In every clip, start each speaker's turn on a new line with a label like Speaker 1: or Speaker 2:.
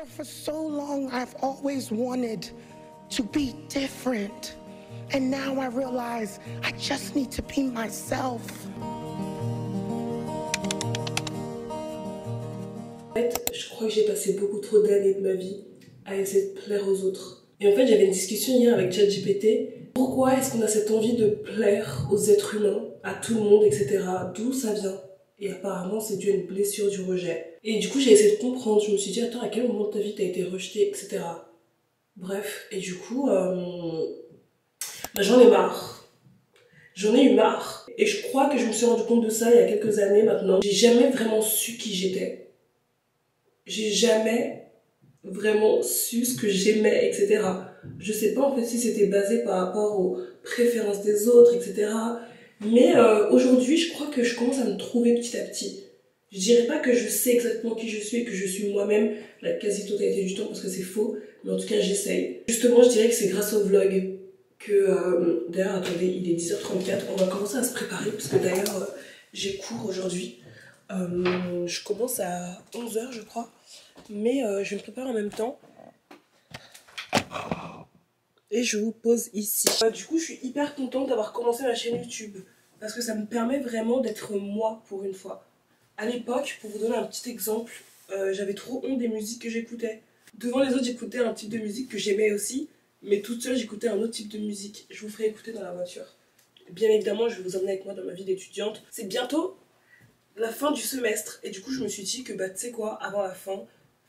Speaker 1: For so long, I've always wanted to be different. And now I realize I just need to be myself.
Speaker 2: En fait, je crois que j'ai passé beaucoup trop d'années de ma vie à essayer de plaire aux autres. Et en fait, j'avais une discussion hier avec ChatGPT. Pourquoi est-ce qu'on a cette envie de plaire aux êtres humains, à tout le monde, etc. D'où ça vient? Et apparemment, c'est dû à une blessure du rejet. Et du coup, j'ai essayé de comprendre. Je me suis dit, attends, à quel moment de ta vie t'as été rejetée, etc. Bref, et du coup, j'en ai marre. J'en ai eu marre. Et je crois que je me suis rendu compte de ça il y a quelques années maintenant. J'ai jamais vraiment su qui j'étais. J'ai jamais vraiment su ce que j'aimais, etc. Je sais pas en fait si c'était basé par rapport aux préférences des autres, etc. Mais aujourd'hui, je crois que je commence à me trouver petit à petit. Je dirais pas que je sais exactement qui je suis et que je suis moi-même la quasi-totalité du temps parce que c'est faux, mais en tout cas j'essaye. Justement, je dirais que c'est grâce au vlog que... d'ailleurs, attendez, il est 10h34, on va commencer à se préparer parce que d'ailleurs, j'ai cours aujourd'hui. Je commence à 11h je crois, mais je me prépare en même temps. Et je vous pose ici. Du coup, je suis hyper contente d'avoir commencé ma chaîne YouTube parce que ça me permet vraiment d'être moi pour une fois. À l'époque, pour vous donner un petit exemple, j'avais trop honte des musiques que j'écoutais. Devant les autres, j'écoutais un type de musique que j'aimais aussi, mais toute seule, j'écoutais un autre type de musique. Je vous ferai écouter dans la voiture. Bien évidemment, je vais vous emmener avec moi dans ma vie d'étudiante. C'est bientôt la fin du semestre et du coup, je me suis dit que bah tu sais quoi, avant la fin,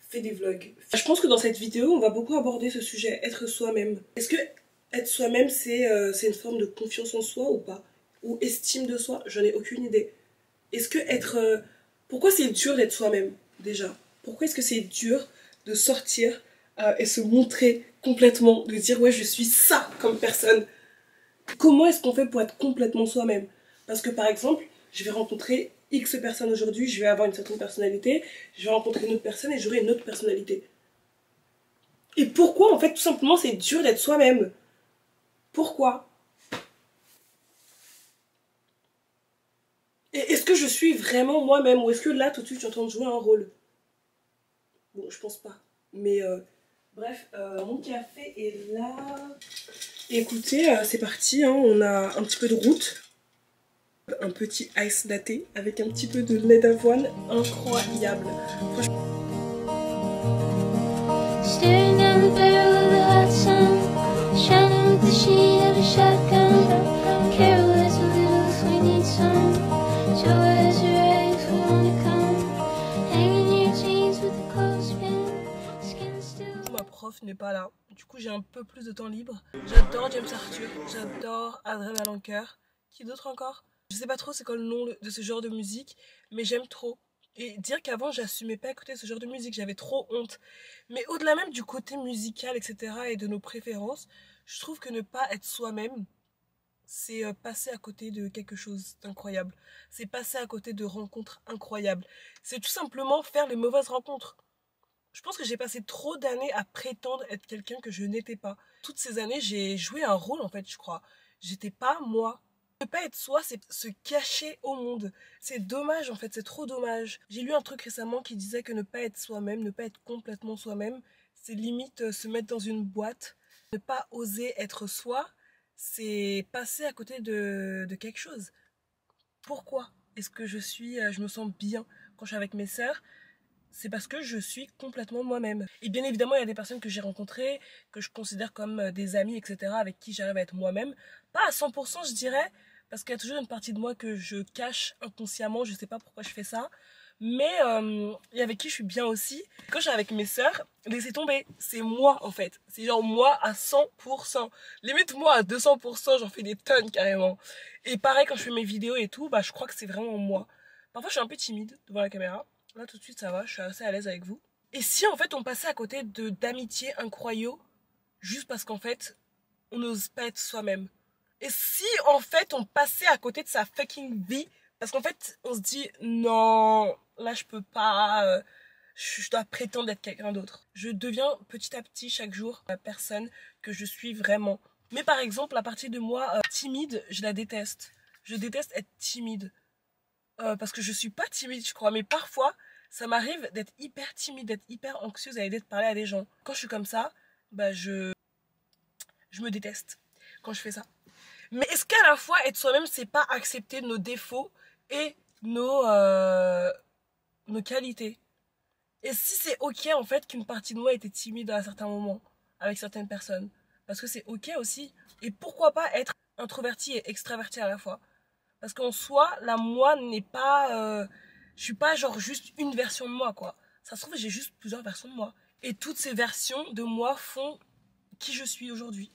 Speaker 2: fais des vlogs. Je pense que dans cette vidéo, on va beaucoup aborder ce sujet, être soi-même. Est-ce que être soi-même, c'est une forme de confiance en soi ou pas? Ou estime de soi? J'en ai aucune idée. Est-ce que être... pourquoi c'est dur d'être soi-même, déjà? Pourquoi est-ce que c'est dur de sortir et se montrer complètement, de dire ouais, je suis ça comme personne? Comment est-ce qu'on fait pour être complètement soi-même? Parce que par exemple, je vais rencontrer X personnes aujourd'hui, je vais avoir une certaine personnalité, je vais rencontrer une autre personne et j'aurai une autre personnalité. Et pourquoi en fait tout simplement c'est dur d'être soi-même? Pourquoi? Et est-ce que je suis vraiment moi-même ou est-ce que là tout de suite je suis en train de jouer un rôle? Bon, je pense pas. Mais bref, mon café est là. Écoutez, c'est parti, hein, on a un petit peu de route. Un petit ice latte avec un petit peu de lait d'avoine, incroyable. Franchement. Ma prof n'est pas là, du coup j'ai un peu plus de temps libre. J'adore James Arthur, j'adore Adrien Malencoeur. Qui d'autre encore? Je sais pas trop c'est quoi le nom de ce genre de musique, mais j'aime trop. Et dire qu'avant j'assumais pas écouter ce genre de musique, j'avais trop honte. Mais au-delà même du côté musical, etc. et de nos préférences, je trouve que ne pas être soi-même, c'est passer à côté de quelque chose d'incroyable. C'est passer à côté de rencontres incroyables. C'est tout simplement faire les mauvaises rencontres. Je pense que j'ai passé trop d'années à prétendre être quelqu'un que je n'étais pas. Toutes ces années, j'ai joué un rôle en fait, je crois. J'étais pas moi. Ne pas être soi, c'est se cacher au monde. C'est dommage en fait, c'est trop dommage. J'ai lu un truc récemment qui disait que ne pas être soi-même, ne pas être complètement soi-même, c'est limite se mettre dans une boîte. Ne pas oser être soi, c'est passer à côté de quelque chose. Pourquoi est-ce que je me sens bien quand je suis avec mes sœurs? C'est parce que je suis complètement moi-même. Et bien évidemment, il y a des personnes que j'ai rencontrées, que je considère comme des amis, etc., avec qui j'arrive à être moi-même. Pas à 100%, je dirais, parce qu'il y a toujours une partie de moi que je cache inconsciemment, je sais pas pourquoi je fais ça. Mais et avec qui je suis bien aussi. Quand je suis avec mes sœurs, laissez tomber, c'est moi en fait. C'est genre moi à 100%. Limite moi à 200%, j'en fais des tonnes carrément. Et pareil quand je fais mes vidéos et tout, bah je crois que c'est vraiment moi. Parfois je suis un peu timide devant la caméra. Là tout de suite ça va, je suis assez à l'aise avec vous. Et si en fait on passait à côté d'amitiés incroyables, juste parce qu'en fait on n'ose pas être soi-même. Et si en fait on passait à côté de sa fucking vie, parce qu'en fait on se dit non, là je peux pas, je dois prétendre être quelqu'un d'autre. Je deviens petit à petit chaque jour la personne que je suis vraiment. Mais par exemple la partie de moi timide, je la déteste. Je déteste être timide. Parce que je suis pas timide je crois, mais parfois Ça m'arrive d'être hyper timide, d'être hyper anxieuse à l'idée de parler à des gens. Quand je suis comme ça, bah je me déteste quand je fais ça. Mais est-ce qu'à la fois être soi-même, c'est pas accepter nos défauts et nos qualités? Et si c'est ok en fait qu'une partie de moi était timide à certains moments avec certaines personnes? Parce que c'est ok aussi. Et pourquoi pas être introverti et extraverti à la fois? Parce qu'en soi, la moi n'est pas... je suis pas genre juste une version de moi, quoi. Ça se trouve, j'ai juste plusieurs versions de moi. Et toutes ces versions de moi font qui je suis aujourd'hui.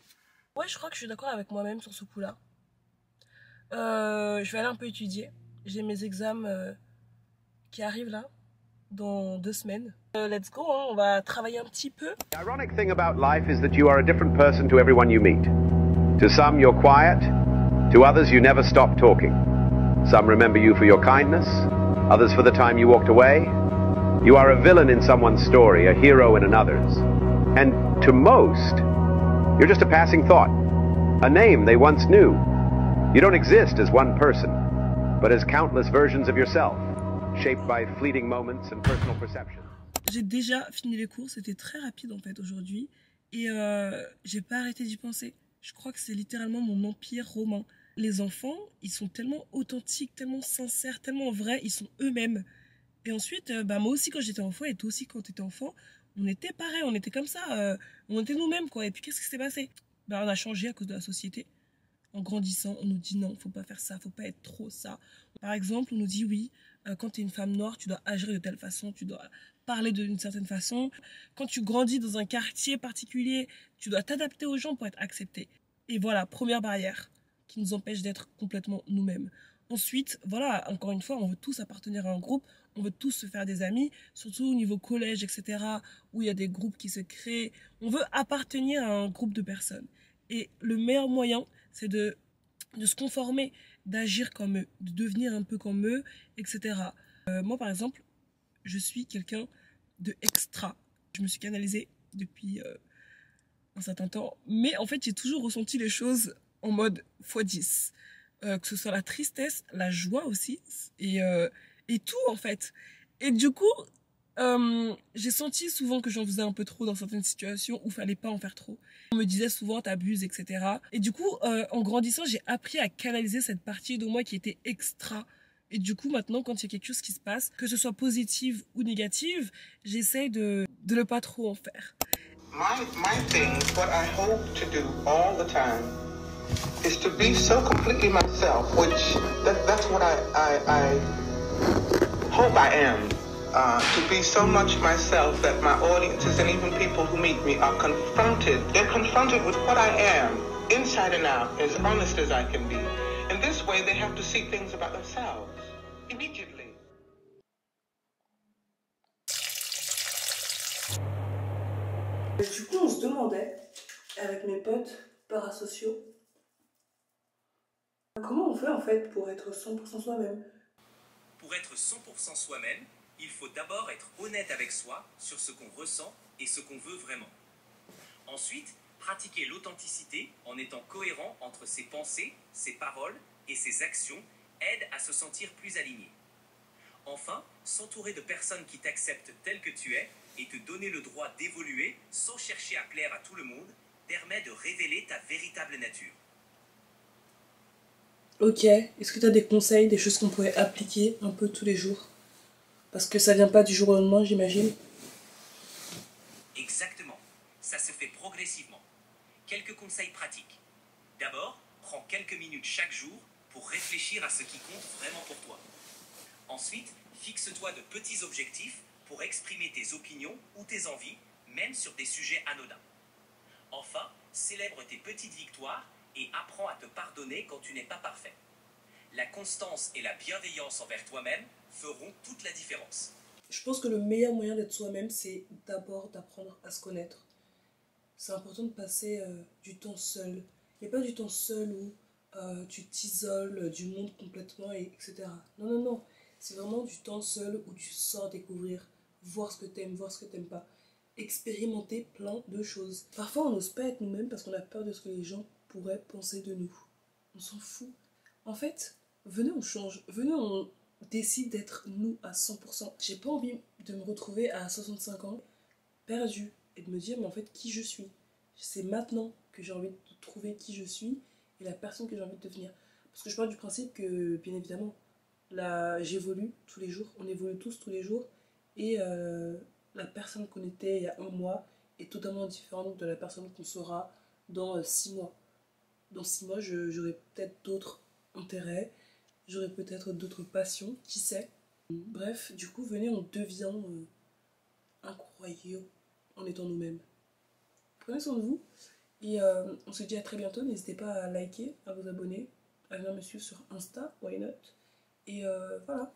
Speaker 2: Ouais, je crois que je suis d'accord avec moi-même sur ce coup-là. Je vais aller un peu étudier. J'ai mes examens qui arrivent là, dans 2 semaines. Let's go, hein, on va travailler un petit peu.
Speaker 3: The ironic thing about life is that you are a different person to everyone you meet. To some, you're quiet. To others, you never stop talking. Some remember you for your kindness. Others for the time you walked away. You are a villain in someone's story, a hero in another's. And to most, you're just a passing thought. A name they once knew. You don't exist as one person, but as countless versions of yourself, shaped by fleeting moments and personal perception.
Speaker 2: J'ai déjà fini les cours, c'était très rapide en fait aujourd'hui. Et j'ai pas arrêté d'y penser. Je crois que c'est littéralement mon empire romain. Les enfants, ils sont tellement authentiques, tellement sincères, tellement vrais, ils sont eux-mêmes. Et ensuite, moi aussi quand j'étais enfant, et toi aussi quand t'étais enfant, on était pareil, on était comme ça, on était nous-mêmes quoi. Et puis qu'est-ce qui s'est passé? On a changé à cause de la société. En grandissant, on nous dit non, faut pas faire ça, faut pas être trop ça. Par exemple, on nous dit oui, quand tu es une femme noire, tu dois agir de telle façon, tu dois parler d'une certaine façon. Quand tu grandis dans un quartier particulier, tu dois t'adapter aux gens pour être accepté. Et voilà, première barrière qui nous empêche d'être complètement nous-mêmes. Ensuite, voilà, encore une fois, on veut tous appartenir à un groupe, on veut tous se faire des amis, surtout au niveau collège, etc., où il y a des groupes qui se créent. On veut appartenir à un groupe de personnes. Et le meilleur moyen, c'est de se conformer, d'agir comme eux, de devenir un peu comme eux, etc. Moi, par exemple, je suis quelqu'un de extra. Je me suis canalisée depuis un certain temps. Mais en fait, j'ai toujours ressenti les choses en mode x10. Que ce soit la tristesse, la joie aussi, et tout en fait. Et du coup, j'ai senti souvent que j'en faisais un peu trop dans certaines situations où fallait pas en faire trop. On me disait souvent t'abuses, etc. Et du coup, en grandissant, j'ai appris à canaliser cette partie de moi qui était extra. Et du coup, maintenant, quand il y a quelque chose qui se passe, que ce soit positive ou négative, j'essaye de ne pas trop en faire.
Speaker 4: My thing, what I hope to do all the time, is to be so completely myself, which that's what I hope I am. To be so much myself that my audiences and even people who meet me are confronted. They're confronted with what I am, inside and out, as honest as I can be. In this way, they have to see things about themselves immediately.
Speaker 2: Du coup, on se demandait, avec mes potes parasociaux, comment on fait en fait pour être 100% soi-même?
Speaker 5: Pour être 100% soi-même, il faut d'abord être honnête avec soi sur ce qu'on ressent et ce qu'on veut vraiment. Ensuite, pratiquer l'authenticité en étant cohérent entre ses pensées, ses paroles et ses actions aide à se sentir plus aligné. Enfin, s'entourer de personnes qui t'acceptent tel que tu es et te donner le droit d'évoluer sans chercher à plaire à tout le monde permet de révéler ta véritable nature.
Speaker 2: Ok, est-ce que tu as des conseils, des choses qu'on pourrait appliquer un peu tous les jours? Parce que ça vient pas du jour au lendemain, j'imagine.
Speaker 5: Exactement, ça se fait progressivement. Quelques conseils pratiques. D'abord, prends quelques minutes chaque jour pour réfléchir à ce qui compte vraiment pour toi. Ensuite, fixe-toi de petits objectifs pour exprimer tes opinions ou tes envies, même sur des sujets anodins. Enfin, célèbre tes petites victoires et apprends à te pardonner quand tu n'es pas parfait. La constance et la bienveillance envers toi-même feront toute la différence.
Speaker 2: Je pense que le meilleur moyen d'être soi-même, c'est d'abord d'apprendre à se connaître. C'est important de passer du temps seul. Il n'y a pas du temps seul où tu t'isoles du monde complètement, etc. Non, non, non. C'est vraiment du temps seul où tu sors découvrir, voir ce que t'aimes, voir ce que t'aimes pas. Expérimenter plein de choses. Parfois, on n'ose pas être nous-mêmes parce qu'on a peur de ce que les gens pourraient penser de nous. On s'en fout. En fait, venez, on change. Venez, on décide d'être nous à 100%. J'ai pas envie de me retrouver à 65 ans perdue et de me dire mais en fait qui je suis. C'est maintenant que j'ai envie de trouver qui je suis et la personne que j'ai envie de devenir. Parce que je pars du principe que bien évidemment là j'évolue tous les jours, on évolue tous les jours et la personne qu'on était il y a un mois est totalement différente de la personne qu'on sera dans 6 mois. Dans 6 mois j'aurai peut-être d'autres intérêts, j'aurai peut-être d'autres passions, qui sait. Bref, du coup, venez, on devient incroyable en étant nous-mêmes. Prenez soin de vous et on se dit à très bientôt. N'hésitez pas à liker, à vous abonner, à venir me suivre sur Insta, why not. Et voilà.